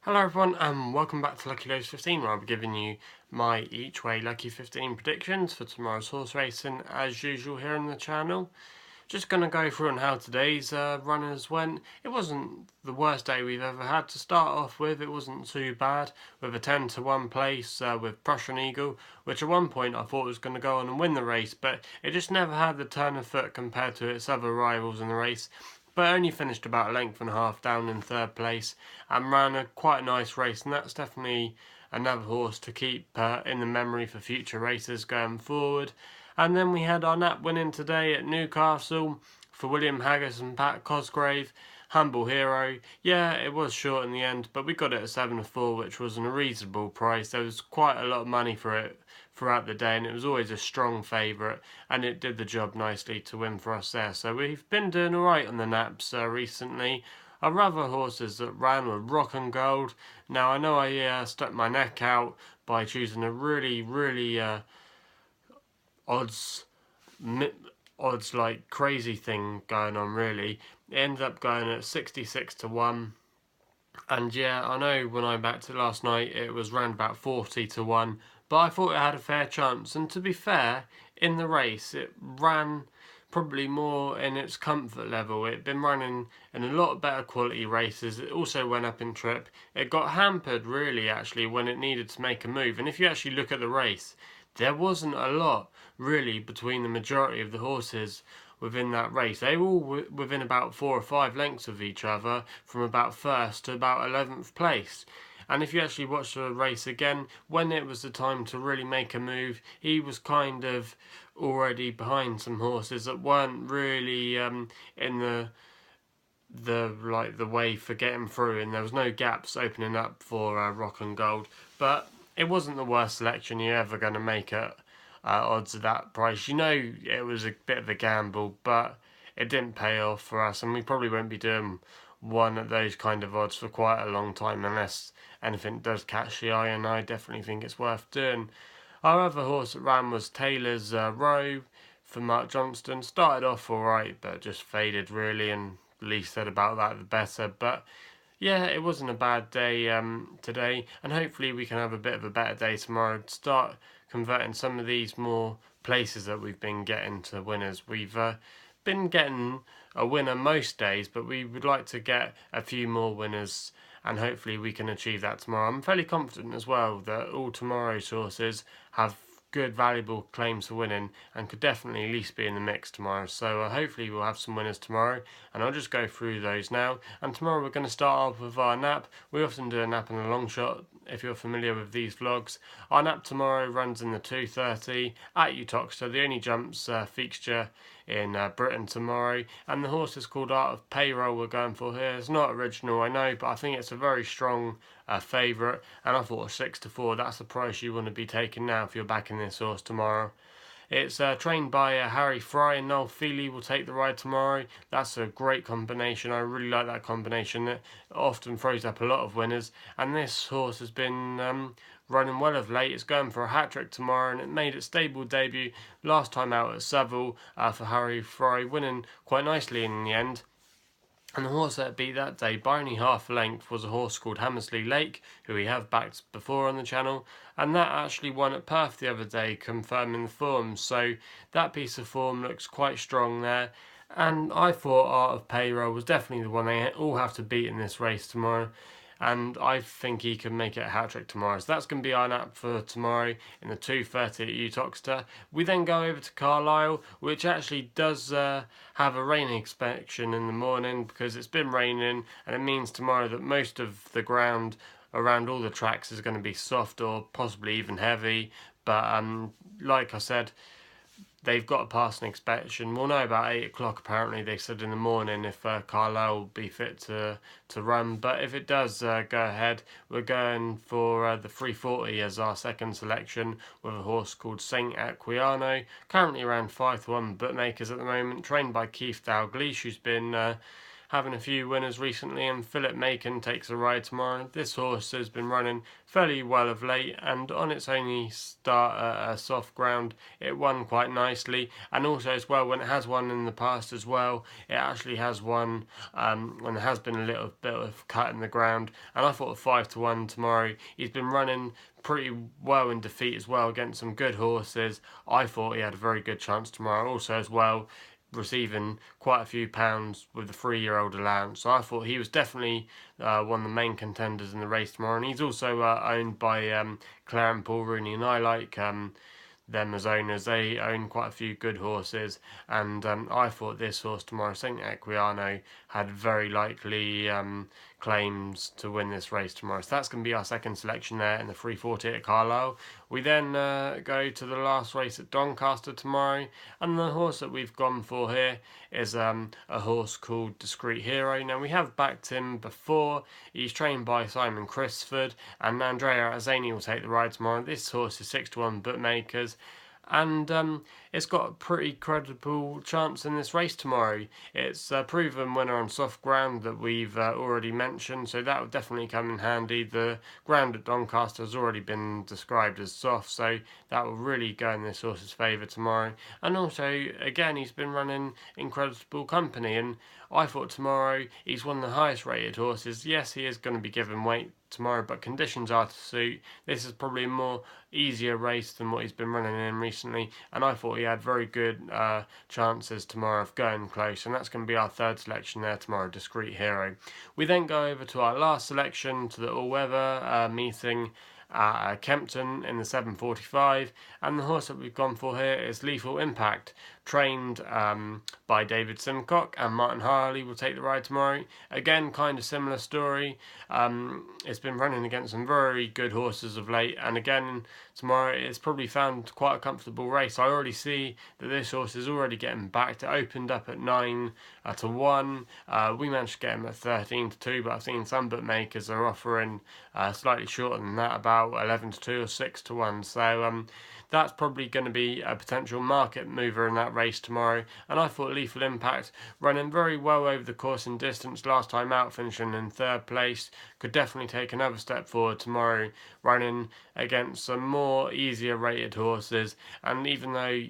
Hello everyone and welcome back to Lucky15, where I'll be giving you my each way Lucky15 predictions for tomorrow's horse racing as usual here on the channel. Just going to go through on how today's runners went. It wasn't the worst day we've ever had to start off with. It wasn't too bad with a 10-1 place with Prussian Eagle, which at one point I thought was going to go on and win the race, but it just never had the turn of foot compared to its other rivals in the race. But only finished about a length and a half down in third place and ran quite a nice race, and that's definitely another horse to keep in the memory for future races going forward. And then we had our nap winning today at Newcastle for William Haggis and Pat Cosgrave. Humble hero. Yeah, it was short in the end, but we got it at 7-4, which was a reasonable price. There was quite a lot of money for it throughout the day, and it was always a strong favourite, and it did the job nicely to win for us there. So we've been doing alright on the naps recently. Our other horses that ran were Rock and Gold. Now, I know I stuck my neck out by choosing a really odds odds like crazy thing going on really. It ended up going at 66-1. And yeah, I know when I backed it last night it was round about 40-1, but I thought it had a fair chance. And to be fair, in the race it ran probably more in its comfort level. It'd been running in a lot better quality races. It also went up in trip. It got hampered really actually when it needed to make a move. And if you actually look at the race, there wasn't a lot really between the majority of the horses within that race. They were all within about 4 or 5 lengths of each other from about first to about 11th place. And if you actually watch the race again, when it was the time to really make a move, he was kind of already behind some horses that weren't really in the way for getting through, and there was no gaps opening up for Rock and Gold. But it wasn't the worst selection you're ever going to make at odds of that price. You know, it was a bit of a gamble, but it didn't pay off for us, and we probably won't be doing one at those kind of odds for quite a long time unless anything does catch the eye, and I definitely think it's worth doing. Our other horse that ran was Taylor's Row for Mark Johnston. Started off alright, but just faded really, and the least said about that the better. But yeah, it wasn't a bad day today, and hopefully we can have a bit of a better day tomorrow to start converting some of these more places that we've been getting to winners. We've been getting a winner most days, but we would like to get a few more winners, and hopefully we can achieve that tomorrow. I'm fairly confident as well that all tomorrow's horses have good valuable claims for winning and could definitely at least be in the mix tomorrow. So hopefully we'll have some winners tomorrow, and I'll just go through those now. And tomorrow we're going to start off with our nap. We often do a nap and a long shot if you're familiar with these vlogs. Our nap tomorrow runs in the 2:30 at Uttoxeter, the only jumps fixture in Britain tomorrow, and the horse is called Art of Payroll we're going for here. It's not original, I know, but I think it's a very strong favourite, and I thought 6-4, that's the price you want to be taking now if you're backing this horse tomorrow. It's trained by Harry Fry, and Noel Feely will take the ride tomorrow. That's a great combination. I really like that combination. It often throws up a lot of winners, and this horse has been running well of late. It's going for a hat-trick tomorrow, and it made its stable debut last time out at Seville for Harry Fry, winning quite nicely in the end. And the horse that beat that day by only half a length was a horse called Hammersley Lake, who we have backed before on the channel, and that actually won at Perth the other day, confirming the form. So that piece of form looks quite strong there. And I thought Art of Payroll was definitely the one they all have to beat in this race tomorrow, and I think he can make it a hat-trick tomorrow. So that's going to be our nap for tomorrow in the 2:30 at Uttoxeter. We then go over to Carlisle, which actually does have a rain inspection in the morning because it's been raining, and it means tomorrow that most of the ground around all the tracks is going to be soft or possibly even heavy. But like I said, they've got to pass an inspection. We'll know about 8 o'clock apparently, they said in the morning, if Carlisle will be fit to run. But if it does go ahead, we're going for the 340 as our second selection with a horse called Saint Equiano, currently around 5-1 bookmakers at the moment, trained by Keith Dalglish, who's been having a few winners recently, and Philip Macon takes a ride tomorrow. This horse has been running fairly well of late, and on its only start at a soft ground, it won quite nicely. And also as well, when it has won in the past as well, it actually has won when there has been a little bit of cut in the ground. And I thought 5-1 tomorrow. He's been running pretty well in defeat as well against some good horses. I thought he had a very good chance tomorrow. Also as well, receiving quite a few pounds with the 3-year-old allowance. So I thought he was definitely one of the main contenders in the race tomorrow. And he's also owned by Claire and Paul Rooney, and I like them as owners. They own quite a few good horses, and I thought this horse tomorrow, St. Equiano, had very likely claims to win this race tomorrow. So that's going to be our second selection there in the 340 at Carlisle. We then go to the last race at Doncaster tomorrow, and the horse that we've gone for here is a horse called Discreet Hero. Now, we have backed him before. He's trained by Simon Crisford, and Andrea Azzani will take the ride tomorrow. This horse is 6-1 bookmakers, and it's got a pretty credible chance in this race tomorrow. It's a proven winner on soft ground that we've already mentioned, so that would definitely come in handy. The ground at Doncaster has already been described as soft, so that will really go in this horse's favour tomorrow. And also, again, he's been running incredible company, and I thought tomorrow he's one of the highest rated horses. Yes, he is going to be given weight tomorrow, but conditions are to suit. This is probably a more easier race than what he's been running in recently, and I thought he had very good chances tomorrow of going close, and that's going to be our third selection there tomorrow, Discreet Hero. We then go over to our last selection, to the all-weather meeting at Kempton in the 7:45, and the horse that we've gone for here is Lethal Impact, trained by David Simcock, and Martin Harley will take the ride tomorrow. Again, kind of similar story. It's been running against some very good horses of late, and again tomorrow it's probably found quite a comfortable race. I already see that this horse is already getting backed. It opened up at 9-1. We managed to get him at 13-2, but I've seen some bookmakers are offering slightly shorter than that, about 11-2 or 6-1. So that's probably going to be a potential market mover in that race tomorrow. And I thought Lethal Impact, running very well over the course and distance last time out, finishing in third place, could definitely take another step forward tomorrow, running against some more easier rated horses. And even though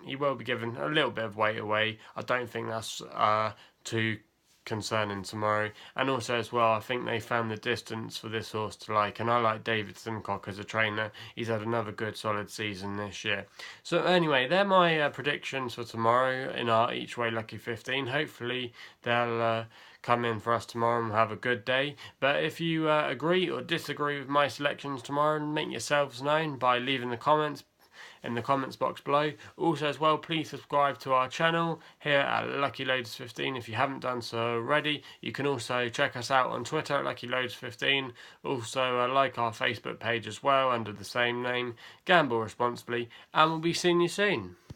he will be given a little bit of weight away, I don't think that's too concerning tomorrow. And also as well, I think they found the distance for this horse to like, and I like David Simcock as a trainer. He's had another good solid season this year. So anyway, they're my predictions for tomorrow in our Each Way Lucky 15. Hopefully they'll come in for us tomorrow and have a good day. But if you agree or disagree with my selections tomorrow, make yourselves known by leaving the comments in the comments box below. Also as well, please subscribe to our channel here at Lucky15 if you haven't done so already. You can also check us out on Twitter at Lucky15. Also like our Facebook page as well under the same name. Gamble responsibly, and we'll be seeing you soon.